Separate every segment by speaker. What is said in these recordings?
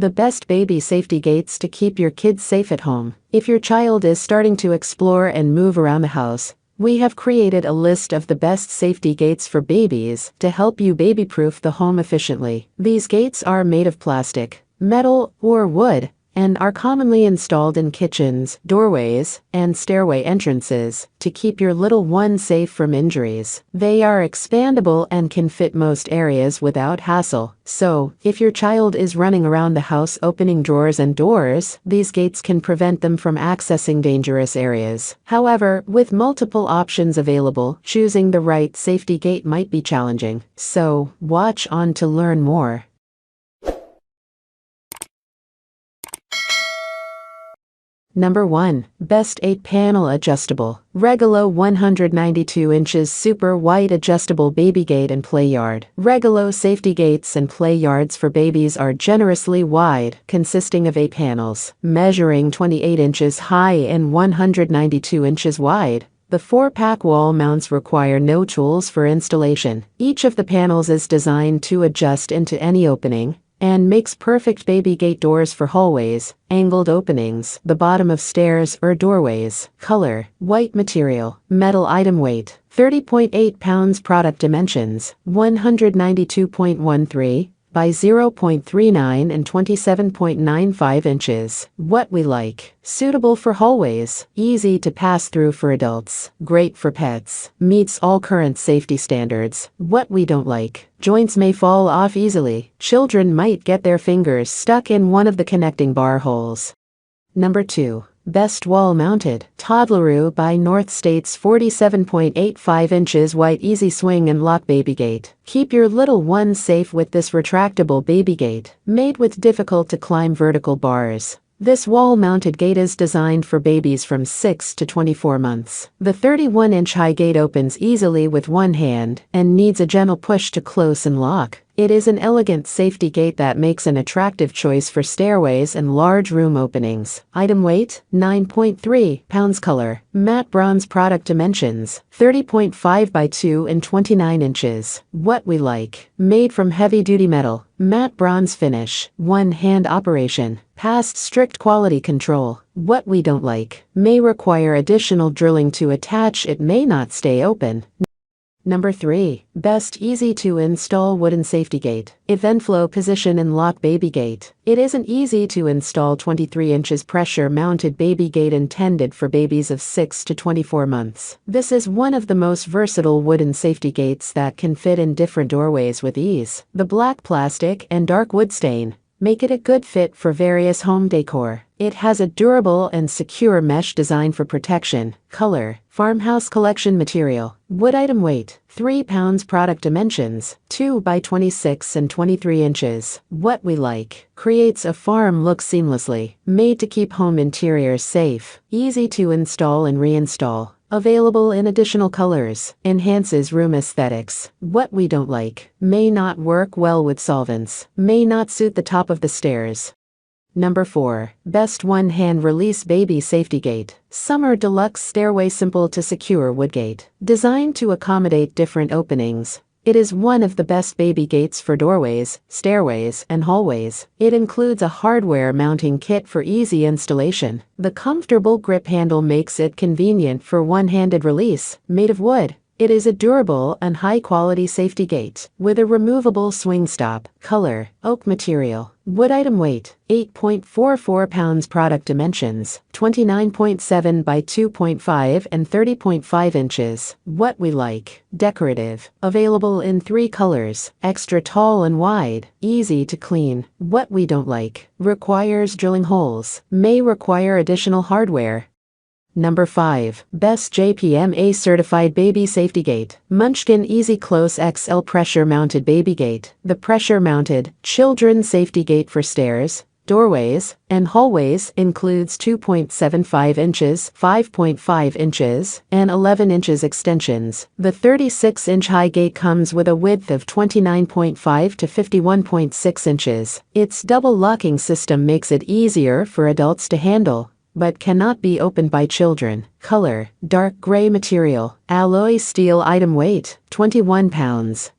Speaker 1: the best baby safety gates to keep your kids safe at home. If your child is starting to explore and move around the house, we have created a list of the best safety gates for babies to help you baby-proof the home efficiently. These gates are made of plastic, metal, or wood, and are commonly installed in kitchens, doorways, and stairway entrances to keep your little one safe from injuries. They are expandable and can fit most areas without hassle. So, if your child is running around the house opening drawers and doors, these gates can prevent them from accessing dangerous areas. However, with multiple options available, choosing the right safety gate might be challenging. So, watch on to learn more. Number 1. Best 8-Panel Adjustable. Regalo 192 inches Super Wide Adjustable Baby Gate and Play Yard. Regalo safety gates and play yards for babies are generously wide, consisting of 8 panels, measuring 28 inches high and 192 inches wide. The 4-pack wall mounts require no tools for installation. Each of the panels is designed to adjust into any opening, and makes perfect baby gate doors for hallways, angled openings, the bottom of stairs or doorways. Color: white material. Metal item weight: 30.8 pounds. Product dimensions: 192.13 by 0.39 and 27.95 inches. What we like: suitable for hallways, easy to pass through for adults, great for pets, meets all current safety standards. What we don't like: joints may fall off easily, children might get their fingers stuck in one of the connecting bar holes. Number 2. Best Wall Mounted. Toddleroo by North State's 47.85 inches wide easy swing and lock baby gate. Keep your little one safe with this retractable baby gate, made with difficult to climb vertical bars. This wall-mounted gate is designed for babies from 6 to 24 months. The 31-inch high gate opens easily with one hand and needs a gentle push to close and lock. It is an elegant safety gate that makes an attractive choice for stairways and large room openings. Item weight: 9.3 pounds. Color: matte bronze. Product dimensions: 30.5 by 2 and 29 inches. What we like: made from heavy-duty metal, matte bronze finish, one-hand operation, past strict quality control. What we don't like: may require additional drilling to attach, it may not stay open. Number 3. Best Easy-to-Install Wooden Safety Gate. Evenflo Position and Lock Baby Gate. It is an easy-to-install 23 inches pressure-mounted baby gate intended for babies of 6 to 24 months. This is one of the most versatile wooden safety gates that can fit in different doorways with ease. The black plastic and dark wood stain make it a good fit for various home decor. It has a durable and secure mesh design for protection. Color: farmhouse collection material. Wood item weight: 3 pounds. Product dimensions: 2 by 26 and 23 inches. What we like: creates a farm look seamlessly, made to keep home interiors safe, easy to install and reinstall. Available in additional colors, enhances room aesthetics. What we don't like: may not work well with solvents, may not suit the top of the stairs. Number 4. Best One-Hand Release Baby Safety Gate. Summer Deluxe Stairway Simple to Secure Wood Gate. Designed to accommodate different openings, it is one of the best baby gates for doorways, stairways, and hallways. It includes a hardware mounting kit for easy installation. The comfortable grip handle makes it convenient for one-handed release. Made of wood, it is a durable and high-quality safety gate with a removable swing stop. Color: oak material. Wood item weight: 8.44 pounds. Product dimensions: 29.7 by 2.5 and 30.5 inches. What we like: decorative. Available in 3 colors: extra tall and wide, easy to clean. What we don't like: requires drilling holes, may require additional hardware. Number 5. Best JPMA Certified Baby Safety Gate. Munchkin Easy Close XL Pressure Mounted Baby Gate. The pressure-mounted, children's safety gate for stairs, doorways, and hallways includes 2.75 inches, 5.5 inches, and 11 inches extensions. The 36-inch high gate comes with a width of 29.5 to 51.6 inches. Its double locking system makes it easier for adults to handle. but cannot be opened by children. Color, dark gray material, alloy steel. Item weight, 21 pounds.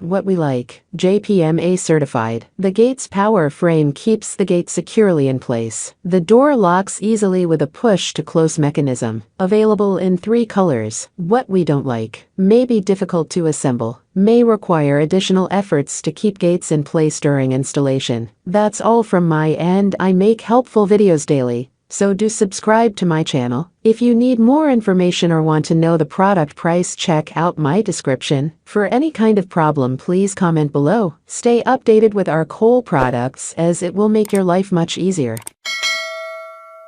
Speaker 1: What we like, JPMA certified. The gate's power frame keeps the gate securely in place. The door locks easily with a push-to-close mechanism. Available in 3 colors. What we don't like, may be difficult to assemble, may require additional efforts to keep gates in place during installation. That's all from my end. I make helpful videos daily, so do subscribe to my channel. If you need more information or want to know the product price, check out my description. For any kind of problem, please comment below. Stay updated with our Cole products, as it will make your life much easier.